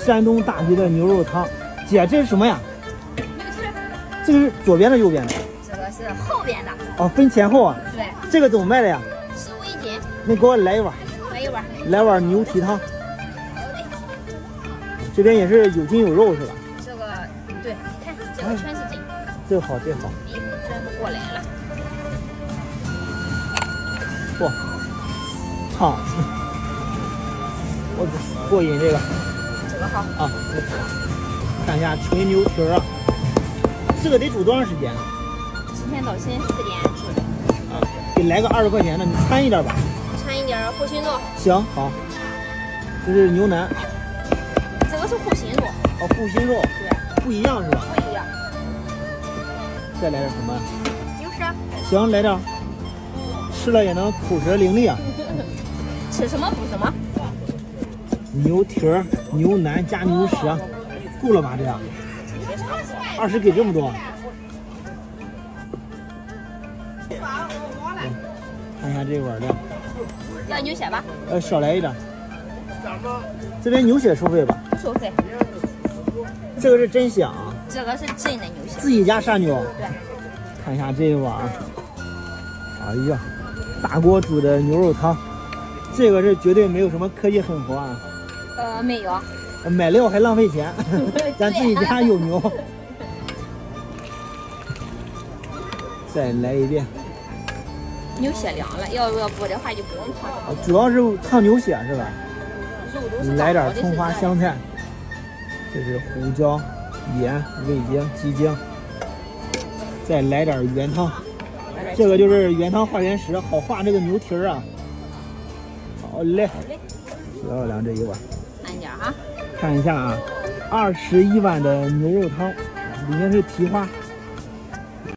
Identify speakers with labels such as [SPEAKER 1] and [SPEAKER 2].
[SPEAKER 1] 山东大吉的牛肉汤。姐，这是什么呀？这个是左边的右边的？
[SPEAKER 2] 这个是后边的。
[SPEAKER 1] 哦，分前后啊？
[SPEAKER 2] 对。
[SPEAKER 1] 这个怎么卖的呀
[SPEAKER 2] ？15一斤。
[SPEAKER 1] 那给我来一碗。
[SPEAKER 2] 来一碗。
[SPEAKER 1] 来碗牛蹄汤。这边也是有筋有肉是吧？
[SPEAKER 2] 这个对，看这个全是筋。
[SPEAKER 1] 这好，这好。
[SPEAKER 2] 衣服全部过来了。
[SPEAKER 1] 哇，烫！我过瘾这个。
[SPEAKER 2] 这个好
[SPEAKER 1] 啊。看一下纯牛蹄啊，这个得煮多长时间啊
[SPEAKER 2] ？10天到4点煮的。
[SPEAKER 1] 啊，给来个20块钱的，你掺一点吧。
[SPEAKER 2] 掺一点护心肉。
[SPEAKER 1] 行，好。这是牛腩。
[SPEAKER 2] 这个是护心肉。
[SPEAKER 1] 哦，护心肉。
[SPEAKER 2] 对。
[SPEAKER 1] 不一样是吧？
[SPEAKER 2] 不一样。
[SPEAKER 1] 再来点什么？
[SPEAKER 2] 牛舌。
[SPEAKER 1] 行，来点。吃了也能口舌伶俐啊。
[SPEAKER 2] 吃什么补什么。
[SPEAKER 1] 牛蹄儿、牛腩加牛舌。够了吧？这样，20给这么多。看一下这碗量。
[SPEAKER 2] 要牛血吧？
[SPEAKER 1] 少来一点。这边牛血收费吧？
[SPEAKER 2] 不收费。
[SPEAKER 1] 这个是真香啊！
[SPEAKER 2] 这个是真的牛血。
[SPEAKER 1] 自己家杀牛。
[SPEAKER 2] 对。
[SPEAKER 1] 看一下这一碗。哎呀，大锅煮的牛肉汤，这个是绝对没有什么科技狠活啊。
[SPEAKER 2] 没有。
[SPEAKER 1] 买料还浪费钱，咱自己家有牛。再来一遍。
[SPEAKER 2] 牛血凉了，要不的话就不用烫。
[SPEAKER 1] 主要是烫牛血是吧？
[SPEAKER 2] 肉都是
[SPEAKER 1] 来点葱花香菜，这是胡椒、盐、味精、鸡精，再来点原汤。这个就是原汤化原食，好化这个牛蹄儿啊。好嘞，漂亮这一碗。
[SPEAKER 2] 慢点啊。
[SPEAKER 1] 看一下啊，21碗的牛肉汤，里面是蹄花。